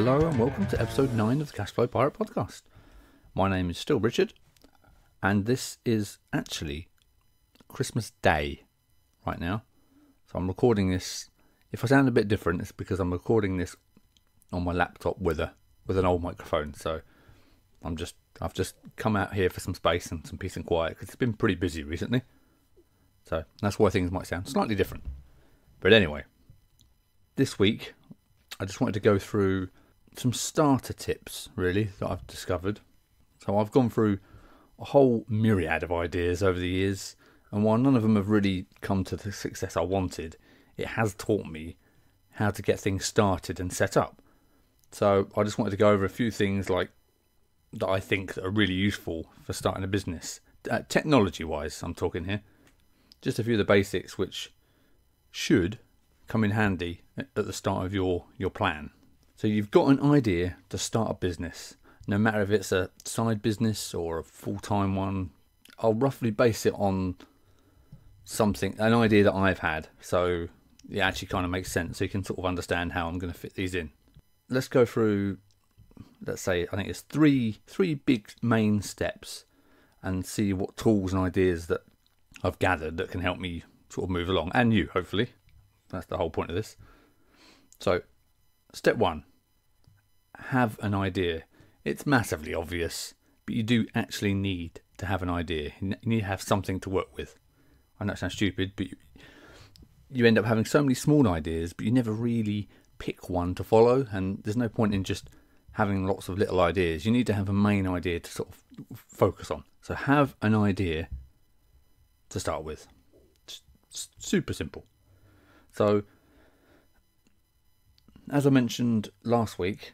Hello and welcome to episode 9 of the Cashflow Pirate podcast. My name is still Richard, and this is actually Christmas Day right now. So I'm recording this. If I sound a bit different, it's because I'm recording this on my laptop with an old microphone. So I've just come out here for some space and some peace and quiet because it's been pretty busy recently. So that's why things might sound slightly different. But anyway, this week I just wanted to go through some starter tips, really, that I've discovered. So I've gone through a whole myriad of ideas over the years, and while none of them have really come to the success I wanted, it has taught me how to get things started and set up. So I just wanted to go over a few things like that I think that are really useful for starting a business. Technology-wise, I'm talking here. Just a few of the basics which should come in handy at the start of your plan. So you've got an idea to start a business, no matter if it's a side business or a full-time one. I'll roughly base it on an idea that I've had, so it actually kind of makes sense, so you can sort of understand how I'm going to fit these in. Let's go through, let's say, I think it's three big main steps, and see what tools and ideas that I've gathered that can help me sort of move along, and you, hopefully. That's the whole point of this. So, step 1, have an idea. It's massively obvious, but you do actually need to have an idea. You need to have something to work with. I know it sounds stupid, but you end up having so many small ideas, but you never really pick one to follow, and there's no point in just having lots of little ideas. You need to have a main idea to sort of focus on. So have an idea to start with. It's super simple. So, as I mentioned last week,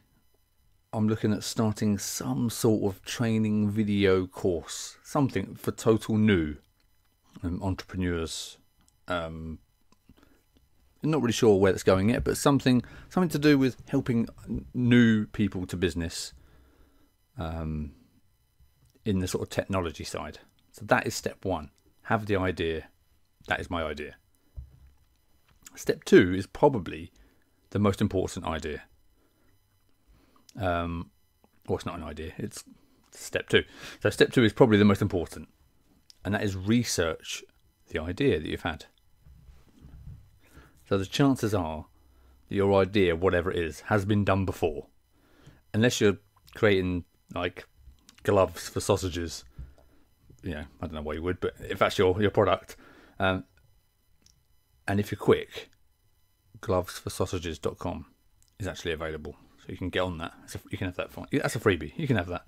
I'm looking at starting some sort of training video course, something for total new entrepreneurs. I'm not really sure where that's going yet, but something to do with helping new people to business in the sort of technology side. So that is step 1. Have the idea. That is my idea. Step 2 is probably the most important idea. Well, it's not an idea, it's step 2. So step 2 is probably the most important, and that is research the idea that you've had. So the chances are that your idea, whatever it is, has been done before. Unless you're creating like gloves for sausages, I don't know why you would, but if that's your product, and if you're quick, glovesforsausages.com is actually available. So you can get on that. You can have that. That's a freebie. You can have that.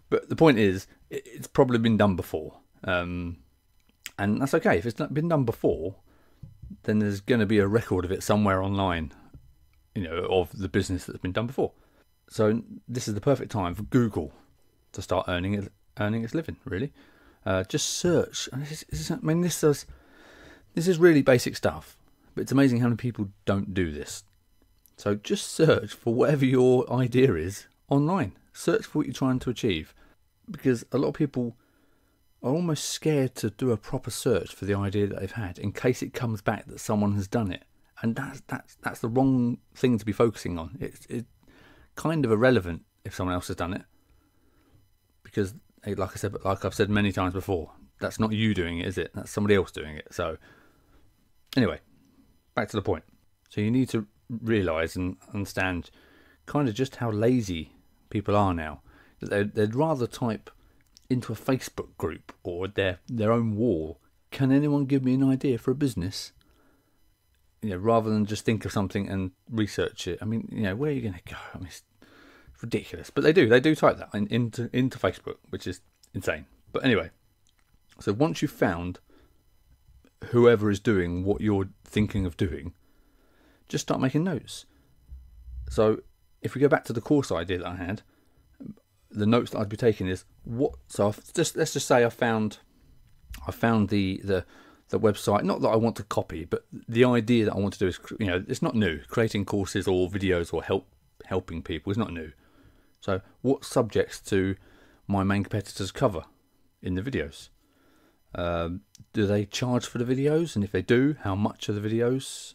But the point is, it's probably been done before. And that's okay. If it's not been done before, then there's going to be a record of it somewhere online, of the business that's been done before. So this is the perfect time for Google to start earning its living, really. Just search. This is really basic stuff, but it's amazing how many people don't do this. So just search for whatever your idea is online. Search for what you're trying to achieve, because a lot of people are almost scared to do a proper search for the idea that they've had in case it comes back that someone has done it, and that's the wrong thing to be focusing on. It's kind of irrelevant if someone else has done it, because like I've said many times before, that's not you doing it, is it? That's somebody else doing it. So anyway, back to the point. So you need to realise and understand kind of just how lazy people are now. They'd rather type into a Facebook group or their own wall, "Can anyone give me an idea for a business?" Rather than just think of something and research it. I mean, where are you going to go? I mean, it's ridiculous. But they do type that into Facebook, which is insane. But anyway, so once you've found whoever is doing what you're thinking of doing, just start making notes. So if we go back to the course idea that I had, the notes that I'd be taking is let's just say I found the website, not that I want to copy, but the idea that I want to do is, it's not new. Creating courses or videos or helping people is not new. So what subjects do my main competitors cover in the videos? Do they charge for the videos? And if they do, how much are the videos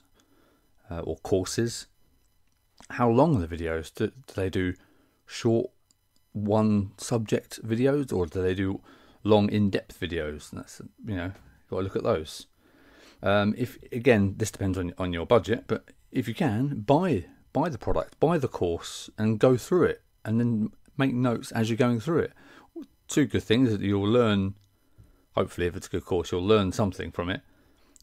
or courses? How long are the videos? Do they do short one subject videos, or do they do long in-depth videos? And that's, you know, got to look at those. If again, this depends on your budget, but if you can, buy the product, buy the course, and go through it, and then make notes as you're going through it. Two good things that you'll learn. Hopefully, if it's a good course, you'll learn something from it,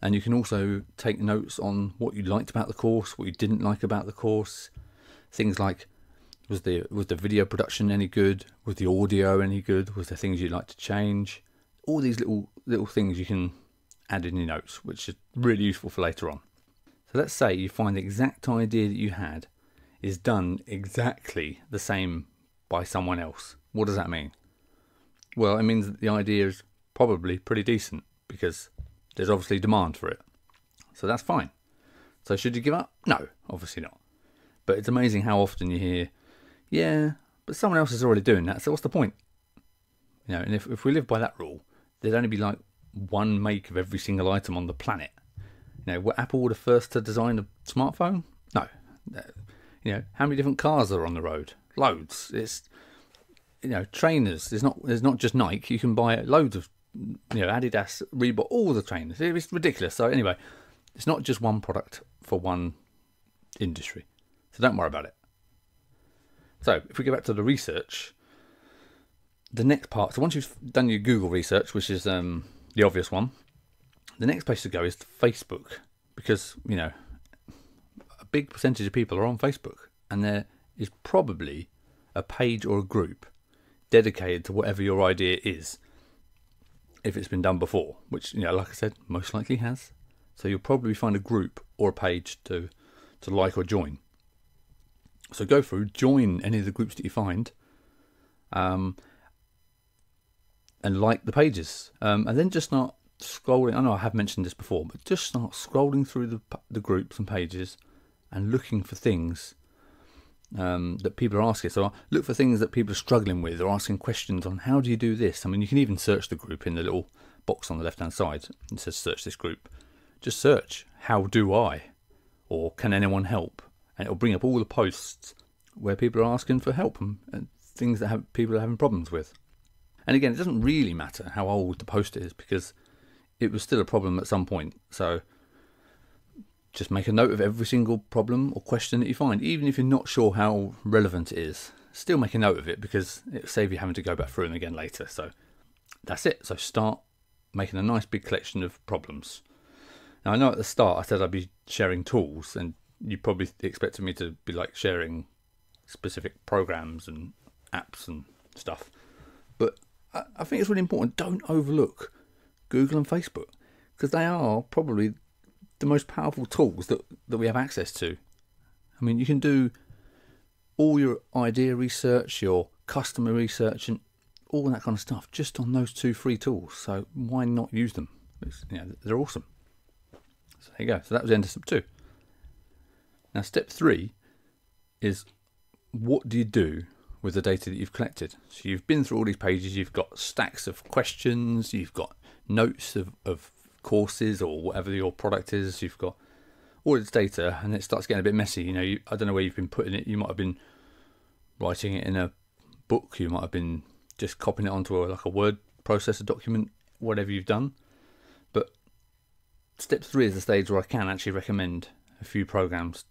and you can also take notes on what you liked about the course, what you didn't like about the course. Things like, was the video production any good? Was the audio any good? Was there things you'd like to change? All these little things you can add in your notes, which is really useful for later on. So let's say you find the exact idea that you had is done exactly the same by someone else. What does that mean? Well, it means that the idea is probably pretty decent, because there's obviously demand for it. So that's fine. So should you give up? No, obviously not. But it's amazing how often you hear, yeah, but someone else is already doing that, so what's the point? You know, and if we live by that rule, there'd only be like one make of every single item on the planet. You know, were Apple the first to design a smartphone? No. You know, how many different cars are on the road? Loads. It's, you know, trainers. There's not just Nike. You can buy loads of, you know, Adidas, Reebok, all the trainers. It's ridiculous. So anyway, it's not just one product for one industry. So don't worry about it. So if we go back to the research, the next part. So once you've done your Google research, which is the obvious one, the next place to go is to Facebook, because, you know, a big percentage of people are on Facebook, and there is probably a page or a group dedicated to whatever your idea is, if it's been done before, which, you know, like I said, most likely has. So you'll probably find a group or a page to like or join. So go through, join any of the groups that you find, and like the pages, and then just start scrolling. I know I have mentioned this before, but just start scrolling through the groups and pages and looking for things that people are asking. So look for things that people are struggling with, or asking questions on how do you do this. I mean, you can even search the group in the little box on the left hand side. It says search this group. Just search how do I, or can anyone help, and it'll bring up all the posts where people are asking for help and things that people are having problems with. And again, it doesn't really matter how old the post is, because it was still a problem at some point. So just make a note of every single problem or question that you find, even if you're not sure how relevant it is. Still make a note of it, because it'll save you having to go back through them again later. So that's it. So start making a nice big collection of problems. Now, I know at the start I said I'd be sharing tools, and you probably expected me to be like sharing specific programs and apps and stuff. But I think it's really important. Don't overlook Google and Facebook, because they are probably the most powerful tools that we have access to. I mean, you can do all your idea research, your customer research, and all that kind of stuff just on those two free tools. So why not use them? You know, they're awesome. So there you go. So that was the end of step 2. Now step 3 is, what do you do with the data that you've collected? So you've been through all these pages, you've got stacks of questions, you've got notes of courses or whatever your product is, you've got all this data, and it starts getting a bit messy. You know, I don't know where you've been putting it. You might have been writing it in a book, you might have been just copying it onto like a word processor document, whatever you've done. But step 3 is the stage where I can actually recommend a few programs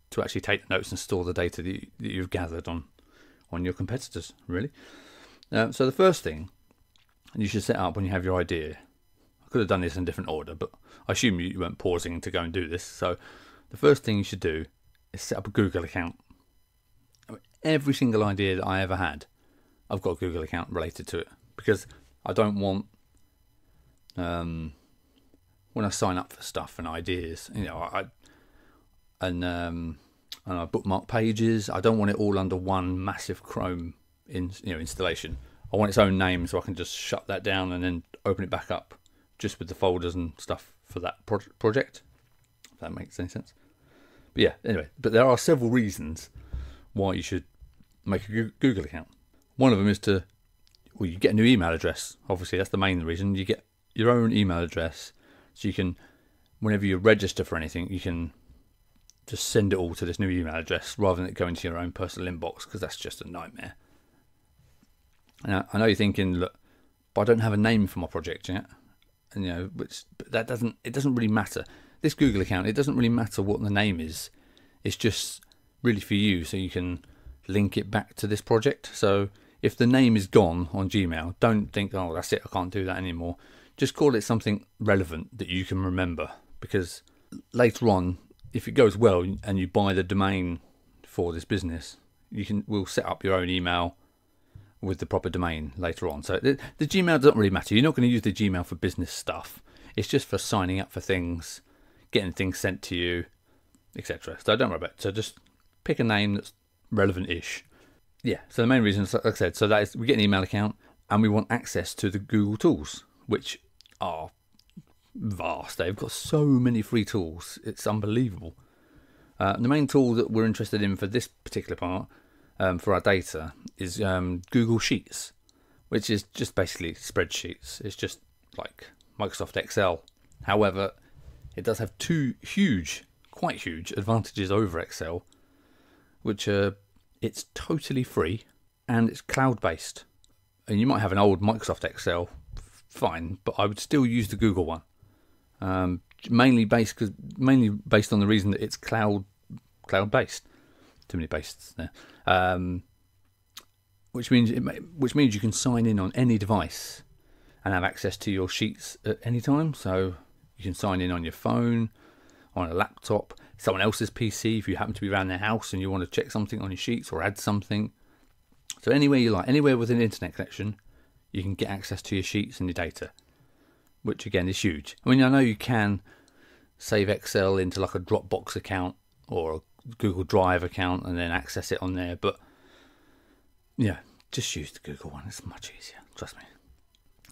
to actually take the notes and store the data that you've gathered on your competitors, really. So the first thing you should set up when you have your idea, I could have done this in a different order, but I assume you weren't pausing to go and do this. So the first thing you should do is set up a Google account. I mean, every single idea that I ever had, I've got a Google account related to it, because I don't want, when I sign up for stuff and ideas, you know, I bookmark pages. I don't want it all under one massive Chrome installation. I want its own name, so I can just shut that down and then open it back up, just with the folders and stuff for that project. If that makes any sense. But yeah, anyway, but there are several reasons why you should make a Google account. One of them is you get a new email address. Obviously, that's the main reason. You get your own email address, so you can, whenever you register for anything, you can just send it all to this new email address rather than it going to your own personal inbox, because that's just a nightmare. Now, I know you're thinking, look, but I don't have a name for my project yet, and but it doesn't really matter. This Google account, it doesn't really matter what the name is. It's just really for you, so you can link it back to this project. So if the name is gone on Gmail, don't think, oh, that's it, I can't do that anymore. Just call it something relevant that you can remember, because later on, if it goes well and you buy the domain for this business, we'll set up your own email with the proper domain later on. So the Gmail doesn't really matter. You're not going to use the Gmail for business stuff. It's just for signing up for things, getting things sent to you, etc. So don't worry about it. So just pick a name that's relevant-ish. Yeah, so the main reason, like I said, so that is we get an email account and we want access to the Google tools, which are vast. They've got so many free tools. It's unbelievable. The main tool that we're interested in for this particular part, for our data, is Google Sheets, which is just basically spreadsheets. It's just like Microsoft Excel. However, it does have two quite huge advantages over Excel, which are it's totally free and it's cloud-based. And you might have an old Microsoft Excel, fine, but I would still use the Google one. Mainly based on the reason that it's cloud-based. Too many bases there. Which means you can sign in on any device and have access to your sheets at any time. So you can sign in on your phone, on a laptop, someone else's PC if you happen to be around their house and you want to check something on your sheets or add something. So anywhere you like, anywhere with an internet connection, you can get access to your sheets and your data, which again is huge. I mean, I know you can save Excel into like a Dropbox account or a Google Drive account and then access it on there, but yeah, just use the Google one. It's much easier, trust me.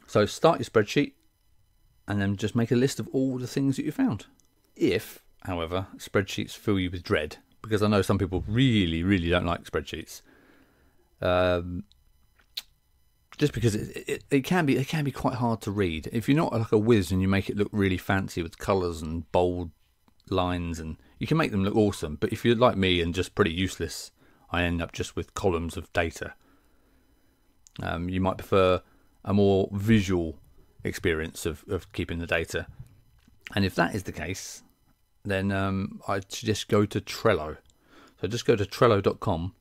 So start your spreadsheet and then just make a list of all the things that you found. If, however, spreadsheets fill you with dread, because I know some people really, really don't like spreadsheets, just because it can be quite hard to read. If you're not like a whiz and you make it look really fancy with colours and bold lines, and you can make them look awesome, but if you're like me and just pretty useless, I end up just with columns of data. You might prefer a more visual experience of keeping the data, and if that is the case, then I'd suggest go to Trello. So just go to Trello.com,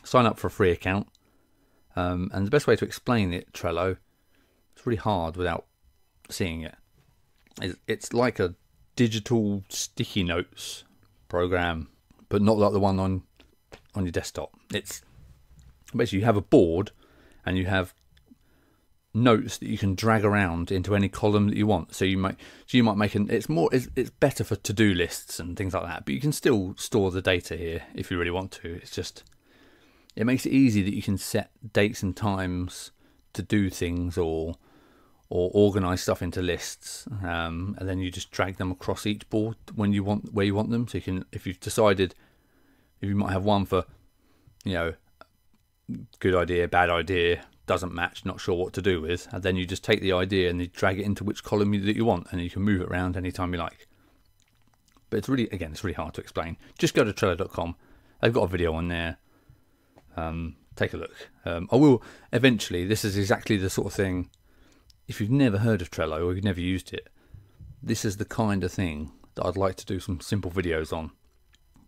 sign up for a free account, and the best way to explain it, Trello, it's really hard without seeing it. It's like a digital sticky notes program, but not like the one on your desktop. It's basically you have a board and you have notes that you can drag around into any column that you want. So you might make it's better for to-do lists and things like that, but you can still store the data here if you really want to. It's just, it makes it easy that you can set dates and times to do things or organize stuff into lists, and then you just drag them across each board where you want them. So you can, if you've decided, if you might have one for, good idea, bad idea, doesn't match, not sure what to do with, and then you just take the idea and you drag it into which column that you want, and you can move it around anytime you like. But it's really hard to explain. Just go to Trello.com. They've got a video on there. Take a look. I will eventually. This is exactly the sort of thing. If you've never heard of Trello or you've never used it, this is the kind of thing that I'd like to do some simple videos on.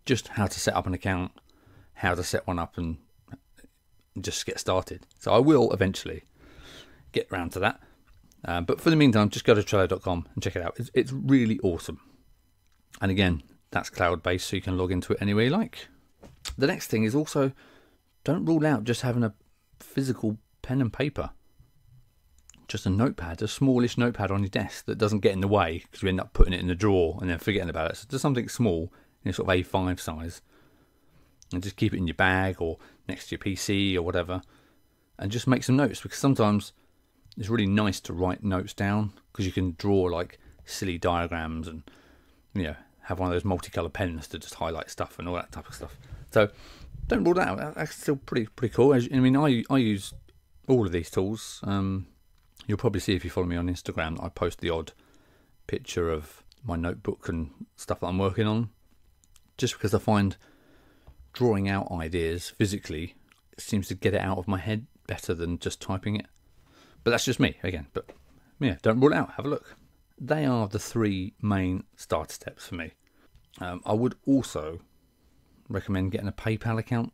Just how to set up an account, how to set one up, and just get started. So I will eventually get around to that. But for the meantime, just go to Trello.com and check it out. It's really awesome. And again, that's cloud-based, so you can log into it any way you like. The next thing is also, don't rule out just having a physical pen and paper. Just a notepad, a smallish notepad on your desk that doesn't get in the way, because you end up putting it in the drawer and then forgetting about it. So just something small, sort of A5 size, and just keep it in your bag or next to your PC or whatever, and just make some notes, because sometimes it's really nice to write notes down, because you can draw like silly diagrams and have one of those multicolour pens to just highlight stuff and all that type of stuff. So don't rule that out. That's still pretty cool. I use all of these tools. You'll probably see if you follow me on Instagram that I post the odd picture of my notebook and stuff that I'm working on. just because I find drawing out ideas physically seems to get it out of my head better than just typing it. But that's just me, again. But yeah, don't rule it out. Have a look. They are the 3 main starter steps for me. I would also recommend getting a PayPal account,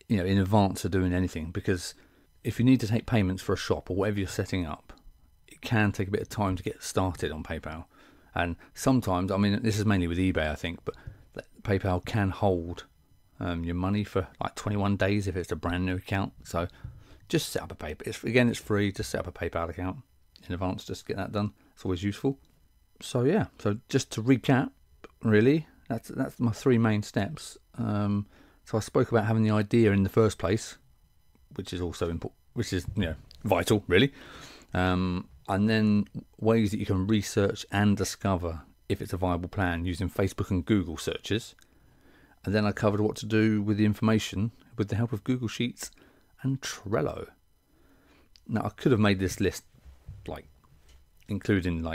in advance of doing anything, because if you need to take payments for a shop or whatever you're setting up, it can take a bit of time to get started on PayPal. And sometimes, this is mainly with eBay, I think, but PayPal can hold your money for like 21 days if it's a brand new account. So just set up a PayPal. It's free. Just set up a PayPal account in advance. Just get that done. It's always useful. So yeah. So just to recap, really, that's my 3 main steps. So I spoke about having the idea in the first place, which is also important, which is vital, really. And then ways that you can research and discover if it's a viable plan using Facebook and Google searches. And then I covered what to do with the information with the help of Google Sheets and Trello. Now, I could have made this list including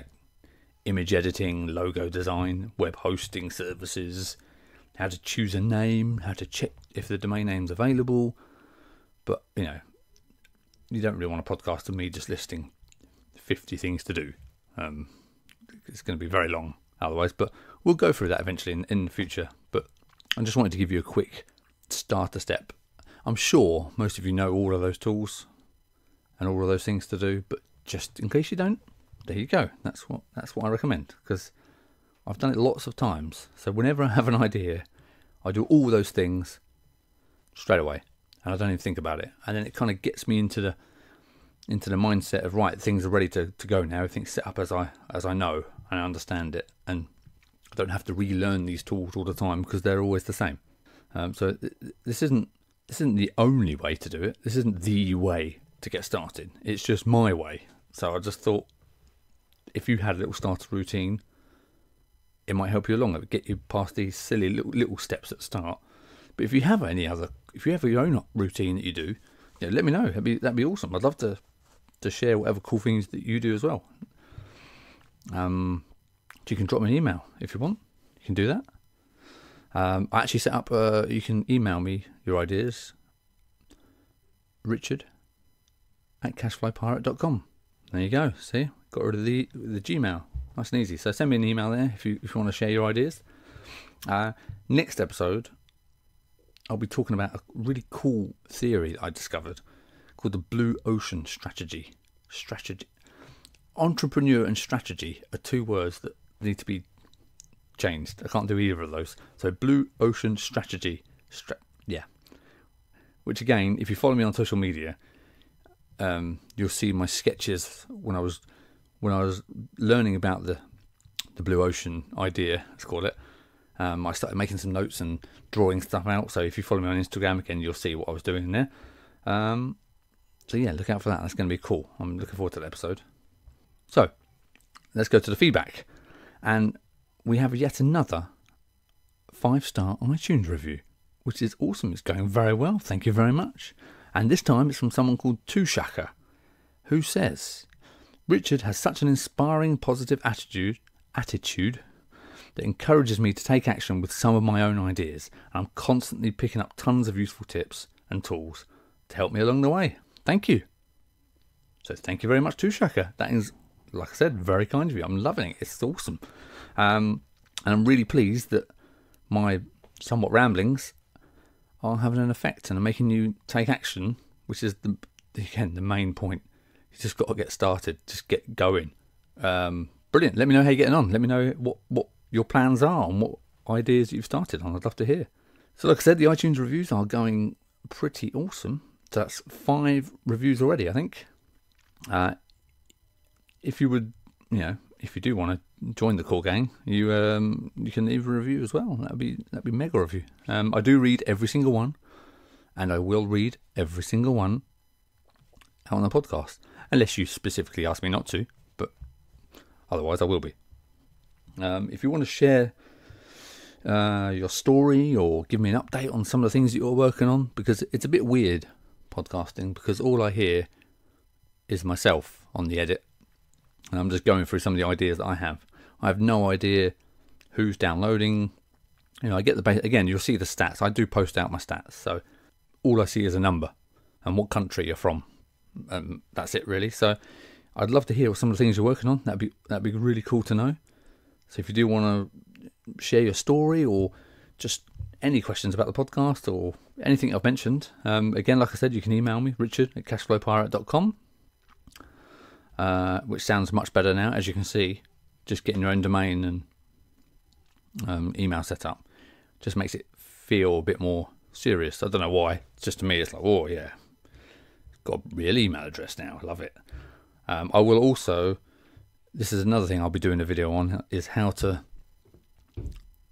image editing, logo design, web hosting services, how to choose a name, how to check if the domain name's available. But, you don't really want a podcast of me just listing 50 things to do. It's going to be very long otherwise, but we'll go through that eventually in the future. But I just wanted to give you a quick starter step. I'm sure most of you know all of those tools and all of those things to do, but just in case you don't, there you go. That's what I recommend, because I've done it lots of times. So whenever I have an idea, I do all those things straight away, and I don't even think about it. And then it kind of gets me into the mindset of, right, things are ready to go now. Everything's set up as I know and I understand it, and I don't have to relearn these tools all the time because they're always the same. So this isn't the only way to do it. This isn't the way to get started. It's just my way. So I just thought, if you had a little starter routine, it might help you along. It would get you past these silly little steps at the start. But if you have your own routine that you do, let me know. That'd be awesome. I'd love to share whatever cool things that you do as well. You can drop me an email if you want. You can do that. I actually set up. You can email me your ideas. Richard@cashflowpirate.com. There you go. See, got rid of the Gmail. Nice and easy. So send me an email there if you want to share your ideas. Next episode, I'll be talking about a really cool theory that I discovered called the Blue Ocean Strategy. Entrepreneur and strategy are 2 words that need to be changed. I can't do either of those. So Blue Ocean Strategy. Which again, if you follow me on social media, you'll see my sketches when I was learning about the Blue Ocean idea, let's call it. I started making some notes and drawing stuff out. So if you follow me on Instagram again, you'll see what I was doing in there. So yeah, look out for that. That's going to be cool. I'm looking forward to that episode. So let's go to the feedback. And we have yet another 5-star iTunes review, which is awesome. It's going very well. Thank you very much. And this time it's from someone called Tushaka, who says, Richard has such an inspiring, positive attitude that encourages me to take action with some of my own ideas. And I'm constantly picking up tons of useful tips and tools to help me along the way. Thank you. So thank you very much, Tushaka. That is, like I said, very kind of you. I'm loving it. It's awesome. And I'm really pleased that my somewhat ramblings are having an effect and are making you take action, which is the main point. You just got to get started, just get going. Brilliant. Let me know how you're getting on. Let me know what your plans are and what ideas you've started on. I'd love to hear. So like I said, the iTunes reviews are going pretty awesome. So that's 5 reviews already, I think. If you would, if you do want to join the core gang, you can leave a review as well. That'd be mega of you. I do read every single one, and I will read every single one on the podcast, unless you specifically ask me not to. But otherwise, I will be. If you want to share your story or give me an update on some of the things that you're working on, because it's a bit weird podcasting, because all I hear is myself on the edit, and I'm just going through some of the ideas that I have. I have no idea who's downloading, I get the base. Again, you'll see the stats. I do post out my stats, so all I see is a number and what country you're from. That's it, really. So I'd love to hear some of the things you're working on. That'd be really cool to know. So if you do want to share your story or just any questions about the podcast or anything I've mentioned, again, like I said, you can email me, richard@cashflowpirate.com, which sounds much better now, as you can see. Just getting your own domain and email set up just makes it feel a bit more serious. I don't know why. It's just to me, it's like, oh yeah, got a real email address now. I love it. I will also, this is another thing I'll be doing a video on, is how to,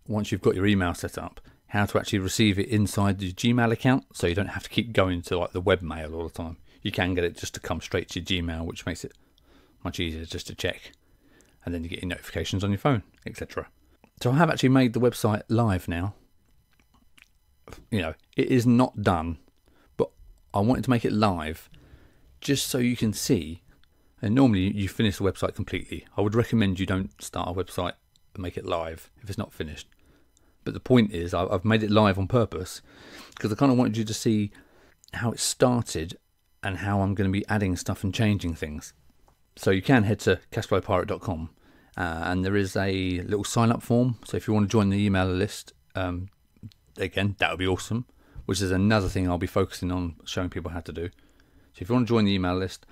once you've got your email set up, how to actually receive it inside your Gmail account, so you don't have to keep going to like the webmail all the time. You can get it just to come straight to your Gmail, which makes it much easier just to check, and then you get your notifications on your phone, etc. So I have actually made the website live now. It is not done, but I wanted to make it live just so you can see. And normally you finish the website completely. I would recommend you don't start a website and make it live if it's not finished. But the point is, I've made it live on purpose because I kind of wanted you to see how it started and how I'm going to be adding stuff and changing things. So you can head to cashflowpirate.com and there is a little sign up form. So if you want to join the email list, again, that would be awesome, which is another thing I'll be focusing on showing people how to do. So if you want to join the email list,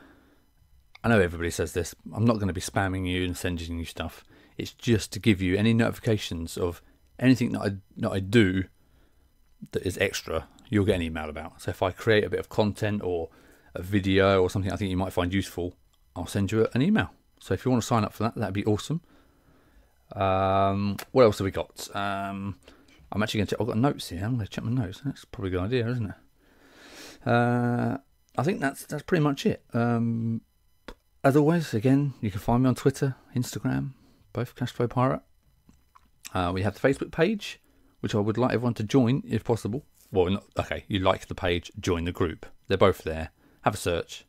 I know everybody says this, I'm not going to be spamming you and sending you stuff. It's just to give you any notifications of anything that I do that is extra, you'll get an email about. So if I create a bit of content or a video or something I think you might find useful, I'll send you an email. So if you want to sign up for that, that'd be awesome. What else have we got? I'm actually going to, I've got notes here. I'm going to check my notes. That's probably a good idea, isn't it? I think that's pretty much it. As always, again, you can find me on Twitter, Instagram, both Cashflow Pirate. We have the Facebook page, which I would like everyone to join if possible. Well, you like the page, join the group. They're both there. Have a search,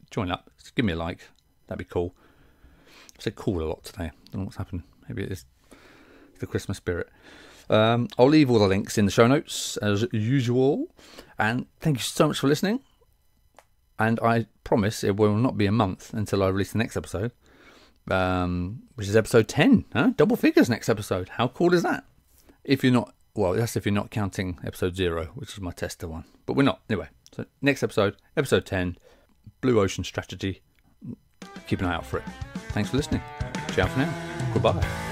join up, just give me a like. That'd be cool. I've said cool a lot today. I don't know what's happened. Maybe it is the Christmas spirit. I'll leave all the links in the show notes as usual. And thank you so much for listening. And I promise it will not be a month until I release the next episode, which is episode 10. Huh? Double figures next episode. How cool is that? If you're not, well, that's if you're not counting episode 0, which is my tester one. But we're not. Anyway, so next episode, episode 10, Blue Ocean Strategy. Keep an eye out for it. Thanks for listening. Ciao for now. Goodbye.